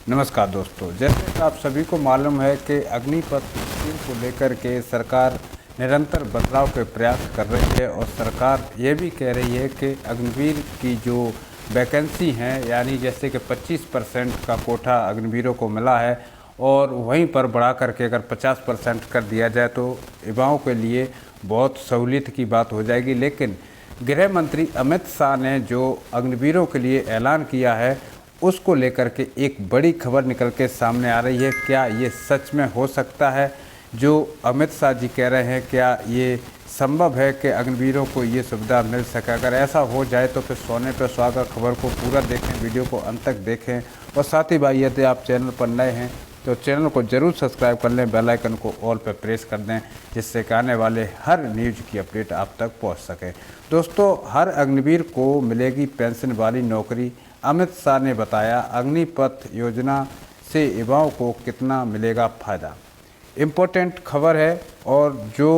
नमस्कार दोस्तों, जैसे कि आप सभी को मालूम है कि अग्निपथ स्कीम को लेकर के सरकार निरंतर बदलाव के प्रयास कर रही है और सरकार ये भी कह रही है कि अग्निवीर की जो वैकेंसी हैं, यानी जैसे कि 25% का कोटा अग्निवीरों को मिला है और वहीं पर बढ़ा करके अगर 50% कर दिया जाए तो युवाओं के लिए बहुत सहूलियत की बात हो जाएगी। लेकिन गृह मंत्री अमित शाह ने जो अग्निवीरों के लिए ऐलान किया है उसको लेकर के एक बड़ी खबर निकल के सामने आ रही है। क्या ये सच में हो सकता है जो अमित शाह जी कह रहे हैं? क्या ये संभव है कि अग्निवीरों को ये सुविधा मिल सके? अगर ऐसा हो जाए तो फिर सोने पर सुहागा खबर को पूरा देखें, वीडियो को अंत तक देखें। और साथ ही भाई यदि आप चैनल पर नए हैं तो चैनल को ज़रूर सब्सक्राइब कर लें, बेल आइकन को ऑल पर प्रेस कर दें, जिससे कि आने वाले हर न्यूज़ की अपडेट आप तक पहुंच सके। दोस्तों, हर अग्निवीर को मिलेगी पेंशन वाली नौकरी। अमित शाह ने बताया अग्निपथ योजना से युवाओं को कितना मिलेगा फ़ायदा। इम्पोर्टेंट खबर है और जो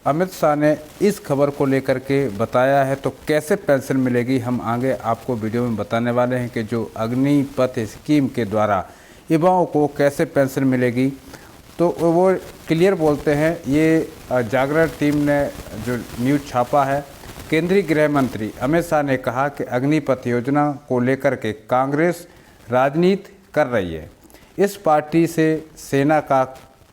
अमित शाह ने इस खबर को लेकर के बताया है तो कैसे पेंशन मिलेगी हम आगे आपको वीडियो में बताने वाले हैं कि जो अग्निपथ स्कीम के द्वारा युवाओं को कैसे पेंशन मिलेगी। तो वो क्लियर बोलते हैं, ये जागरण टीम ने जो न्यूज़ छापा है। केंद्रीय गृह मंत्री अमित शाह ने कहा कि अग्निपथ योजना को लेकर के कांग्रेस राजनीति कर रही है। इस पार्टी से सेना का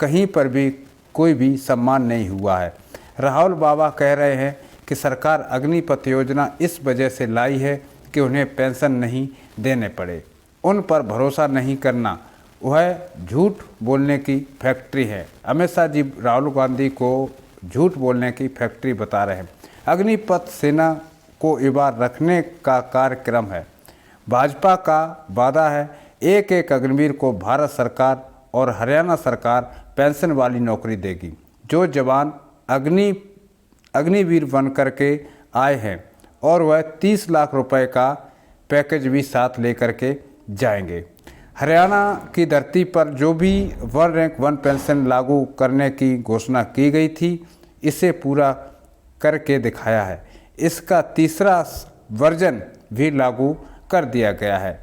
कहीं पर भी कोई भी सम्मान नहीं हुआ है। राहुल बाबा कह रहे हैं कि सरकार अग्निपथ योजना इस वजह से लाई है कि उन्हें पेंशन नहीं देने पड़े। उन पर भरोसा नहीं करना वह झूठ बोलने की फैक्ट्री है। अमित शाह जी राहुल गांधी को झूठ बोलने की फैक्ट्री बता रहे हैं। अग्निपथ सेना को युवा रखने का कार्यक्रम है। भाजपा का वादा है एक एक अग्निवीर को भारत सरकार और हरियाणा सरकार पेंशन वाली नौकरी देगी। जो जवान अग्निवीर बन करके आए हैं और वह 30 लाख रुपए का पैकेज भी साथ लेकर के जाएंगे। हरियाणा की धरती पर जो भी वन रैंक वन पेंशन लागू करने की घोषणा की गई थी, इसे पूरा करके दिखाया है। इसका तीसरा वर्जन भी लागू कर दिया गया है।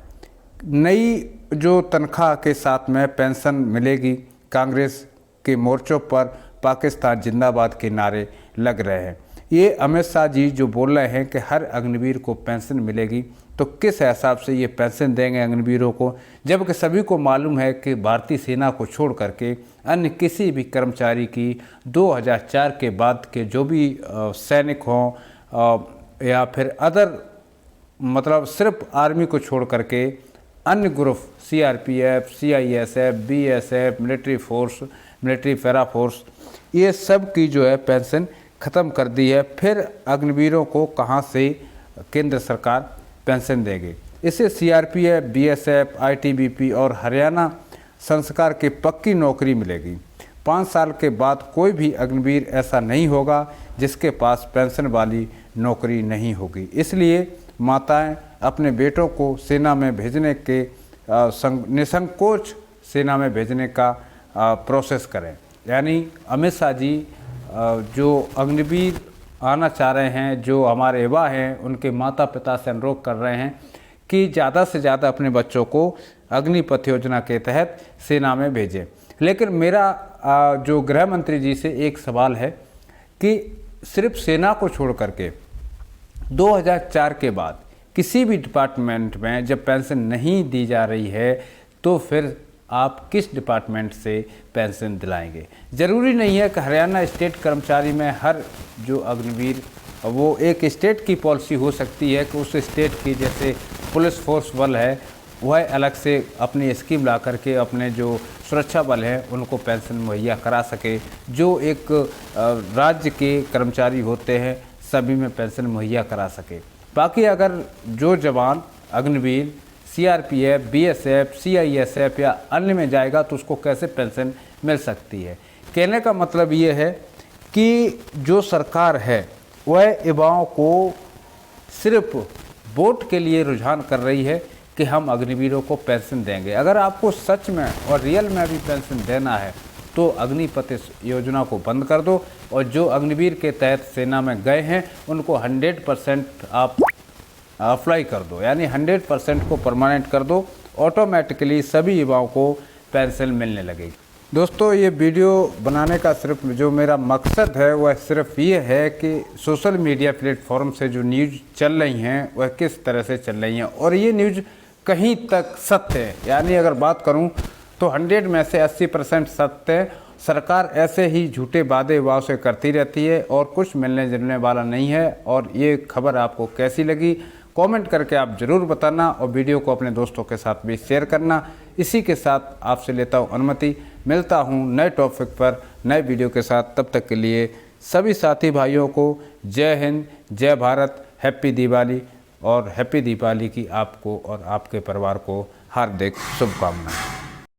नई जो तनख्वाह के साथ में पेंशन मिलेगी। कांग्रेस के मोर्चों पर पाकिस्तान जिंदाबाद के नारे लग रहे हैं। ये अमित शाह जी जो बोल रहे हैं कि हर अग्निवीर को पेंशन मिलेगी, तो किस हिसाब से ये पेंशन देंगे अग्निवीरों को, जबकि सभी को मालूम है कि भारतीय सेना को छोड़ करके अन्य किसी भी कर्मचारी की 2004 के बाद के जो भी सैनिक हों या फिर अदर मतलब सिर्फ आर्मी को छोड़ करके अन्य group CRPF, CISF, BSF, military force, military para force, ये सब की जो है पेंशन ख़त्म कर दी है। फिर अग्निवीरों को कहाँ से केंद्र सरकार पेंशन देगी? इसे CRPF, BSF, ITBP और हरियाणा संस्कार की पक्की नौकरी मिलेगी। 5 साल के बाद कोई भी अग्निवीर ऐसा नहीं होगा जिसके पास पेंशन वाली नौकरी नहीं होगी। इसलिए माताएं अपने बेटों को सेना में भेजने के निसंकोच सेना में भेजने का प्रोसेस करें। यानी अमित शाह जी जो अग्निवीर आना चाह रहे हैं, जो हमारे युवा हैं, उनके माता पिता से अनुरोध कर रहे हैं कि ज़्यादा से ज़्यादा अपने बच्चों को अग्निपथ योजना के तहत सेना में भेजें। लेकिन मेरा जो गृह मंत्री जी से एक सवाल है कि सिर्फ सेना को छोड़ करके 2004 के बाद किसी भी डिपार्टमेंट में जब पेंशन नहीं दी जा रही है तो फिर आप किस डिपार्टमेंट से पेंशन दिलाएंगे? ज़रूरी नहीं है कि हरियाणा स्टेट कर्मचारी में हर जो अग्निवीर, वो एक स्टेट की पॉलिसी हो सकती है कि उस स्टेट की जैसे पुलिस फोर्स बल है वह अलग से अपनी स्कीम ला करके अपने जो सुरक्षा बल हैं उनको पेंशन मुहैया करा सके। जो एक राज्य के कर्मचारी होते हैं सभी में पेंशन मुहैया करा सके। बाकी अगर जो जवान अग्निवीर CRPF, BSF, CISF या अन्य में जाएगा तो उसको कैसे पेंशन मिल सकती है? कहने का मतलब ये है कि जो सरकार है वह युवाओं को सिर्फ वोट के लिए रुझान कर रही है कि हम अग्निवीरों को पेंशन देंगे। अगर आपको सच में और रियल में भी पेंशन देना है तो अग्निपथ योजना को बंद कर दो और जो अग्निवीर के तहत सेना में गए हैं उनको 100% आप अप्लाई कर दो, यानी 100% को परमानेंट कर दो ऑटोमेटिकली सभी युवाओं को पेंशन मिलने लगेगी। दोस्तों, ये वीडियो बनाने का सिर्फ जो मेरा मकसद है वह सिर्फ ये है कि सोशल मीडिया प्लेटफॉर्म से जो न्यूज़ चल रही हैं वह किस तरह से चल रही हैं और ये न्यूज़ कहीं तक सत्य है। यानी अगर बात करूं तो 100 में से 80% सत्य है। सरकार ऐसे ही झूठे वादे युवाओं से करती रहती है और कुछ मिलने जुलने वाला नहीं है। और ये खबर आपको कैसी लगी कमेंट करके आप ज़रूर बताना और वीडियो को अपने दोस्तों के साथ भी शेयर करना। इसी के साथ आपसे लेता हूँ अनुमति, मिलता हूँ नए टॉपिक पर नए वीडियो के साथ। तब तक के लिए सभी साथी भाइयों को जय हिंद, जय भारत, हैप्पी दिवाली और हैप्पी दीपावली की आपको और आपके परिवार को हार्दिक शुभकामनाएं।